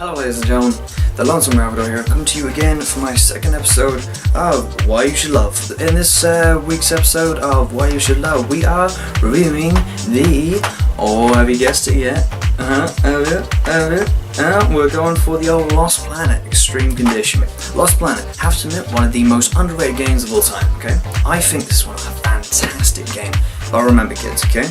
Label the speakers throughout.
Speaker 1: Hello ladies and gentlemen, TheLonesomeRavidor here, coming to you again for my second episode of Why You Should Love. In this week's episode of Why You Should Love, we are reviewing have you guessed it yet? We're going for the old Lost Planet Extreme Condition. Lost Planet, have to admit, one of the most underrated games of all time, okay? I think this is one of a fantastic game. But remember kids, okay?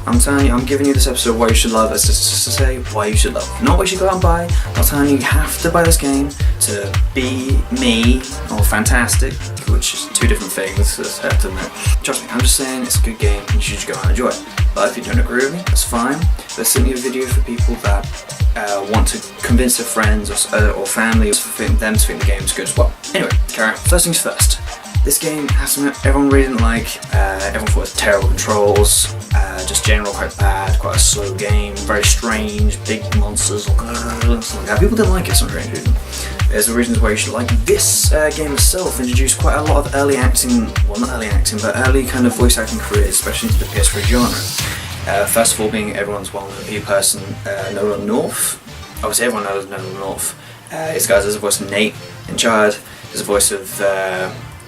Speaker 1: I'm telling you, I'm giving you this episode of Why You Should Love as just to say why you should love. Not what you should go out and buy. I'm not telling you have to buy this game to be me or fantastic, which is two different things, I have to admit. Trust me, I'm just saying it's a good game and you should just go out and enjoy it. But if you don't agree with me, that's fine. There's simply a video for people that want to convince their friends or family for them to think the game's good as well. Anyway, carry on. First things first. This game has something everyone really didn't like. Everyone thought it was terrible controls, just general quite bad, quite a slow game, very strange, big monsters, something like that. People didn't like it for some strange reason. There's the reasons why you should like it. This game itself introduced quite a lot of early acting, well not early acting, but early kind of voice acting careers, especially into the PS3 genre. First of all being everyone's well-known person, Nolan North. Obviously everyone knows Nolan North. This guy does the voice of Nate in Chad, does the voice of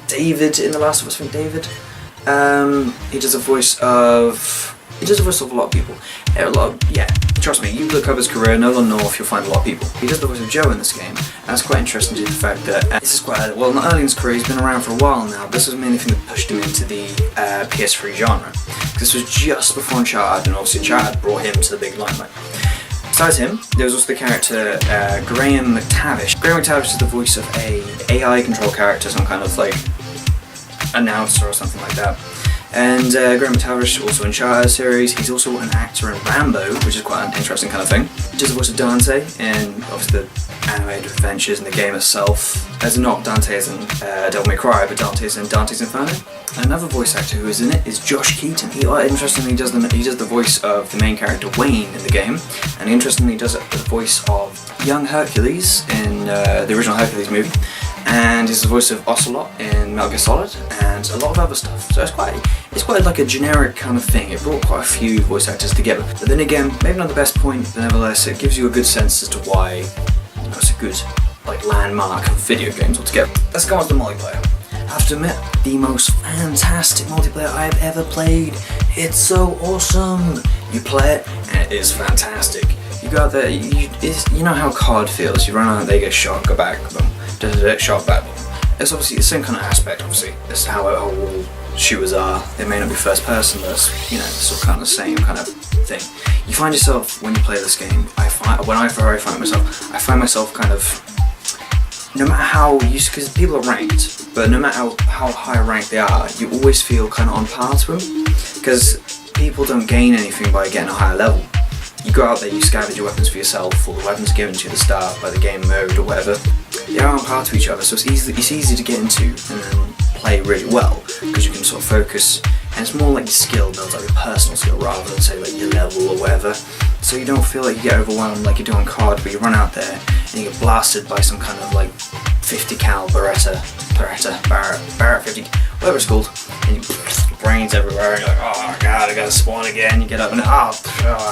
Speaker 1: David in The Last of Us, I think David. He does the voice of a lot of people. Trust me, you look up his career, Nolan North, you'll find a lot of people. He does the voice of Joe in this game, and it's quite interesting due to the fact that this is quite not early in his career, he's been around for a while now. This was the main thing that pushed him into the PS3 genre. This was just before Uncharted, and obviously Uncharted brought him to the big limelight. Besides him, there was also the character Graham McTavish. Graham McTavish is the voice of a AI control character, some kind of like announcer or something like that. And Graham McTavish, also in Uncharted series, he's also an actor in Rambo, which is quite an interesting kind of thing. He does the voice of Dante in obviously the animated adventures in the game itself. As not Dante as in Devil May Cry, but Dante as in Dante's Inferno. Another voice actor who is in it is Josh Keaton. He interestingly does the voice of the main character Wayne in the game, and he interestingly does the voice of young Hercules in the original Hercules movie, and he's the voice of Ocelot in Metal Gear Solid, and a lot of other stuff. So it's quite like a generic kind of thing. It brought quite a few voice actors together. But then again, maybe not the best point, but nevertheless, it gives you a good sense as to why it's a good landmark of video games altogether. Let's go on to the multiplayer. I have to admit, the most fantastic multiplayer I've ever played. It's so awesome. You play it, and it is fantastic. You go out there, you know how COD feels. You run out, they get shot, go back, boom, shot back, boom. It's obviously the same kind of aspect. Obviously, it's how all shooters are. They may not be first person, but it's, sort of kind of the same kind of thing. You find yourself when you play this game. I find myself kind of. No matter how because people are ranked, but no matter how high ranked they are, you always feel kind of on par to them, because people don't gain anything by getting a higher level. You go out there, you scavenge your weapons for yourself, or the weapons given to you at the start by the game mode or whatever. They are on par to each other, so it's easy to get into and then play really well, because you can sort of focus, and it's more like your skill builds up, your personal skill, rather than say like your level or whatever. So you don't feel like you get overwhelmed like you do on COD, where you run out there and you get blasted by some kind of like 50 cal Barrett 50, whatever it's called, and your brains everywhere, and you're like, oh god, I gotta spawn again. You get up and I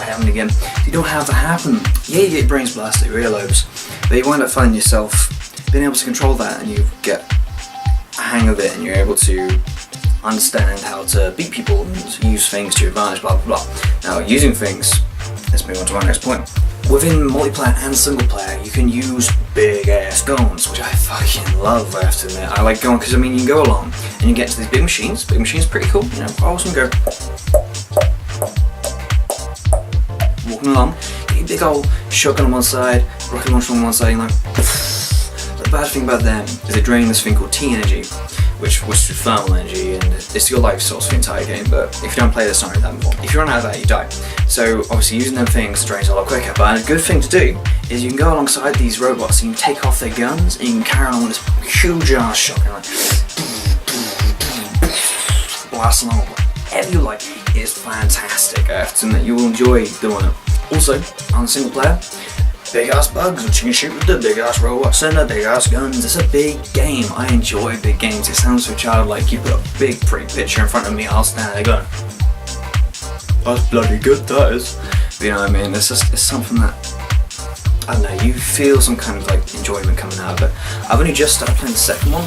Speaker 1: haven't again. You don't have that happen. Yeah, you get your brains blasted, your earlobes, but you wind up finding yourself being able to control that, and you get a hang of it, and you're able to understand how to beat people and use things to your advantage, blah blah blah. Now, using things, let's move on to my next point. Within multiplayer and single player, you can use big ass guns, which I fucking love, I have to admit. I like going because you can go along and you get to these big machines. Big machines are pretty cool, awesome. Go walking along, get your big old shotgun on one side, rocket launcher on one side, and the bad thing about them is they drain this thing called T energy, which is thermal energy, and it's your life source for the entire game, but if you don't play this, not really that important. If you run out of that, you die. So obviously using them things drains a lot quicker, but a good thing to do is you can go alongside these robots and you can take off their guns and you can carry on with this huge ass shotgun, like blast along whatever you like. It's fantastic. I have to admit, you will enjoy doing it. Also, on the single player, big ass bugs, which you can shoot with the big ass robots and the big ass guns. It's a big game. I enjoy big games. It sounds so childlike. You put a big pretty picture in front of me, I'll stand there going, that's bloody good, that is. But you know what I mean? It's something that I don't know, you feel some kind of like enjoyment coming out of it. I've only just started playing the second one.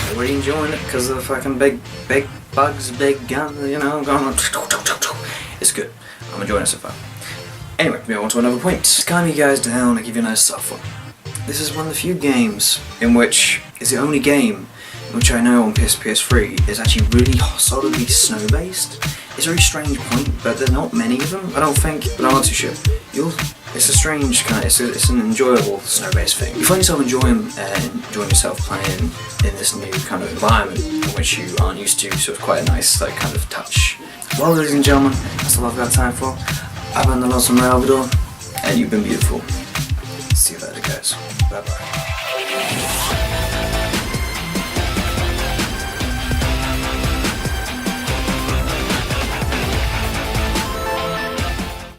Speaker 1: I'm really enjoying it because of the fucking big bugs, big guns, you know, going on. It's good. I'm enjoying it so far. Anyway, moving on to another point. To calm you guys down, I give you a nice soft one. This is one of the few games in which it's the only game in which I know on PS3 is actually really solidly snow-based. It's a very strange point, but there are not many of them, I don't think, but I'm not too sure. It's a strange kind of, it's an enjoyable snow-based thing. You find yourself enjoying yourself playing in this new kind of environment in which you aren't used to, so it's quite a nice like kind of touch. Well, ladies and gentlemen, that's all I've got time for. I've been TheLonesomeRavidor, and you've been beautiful. See you later, guys. Bye bye.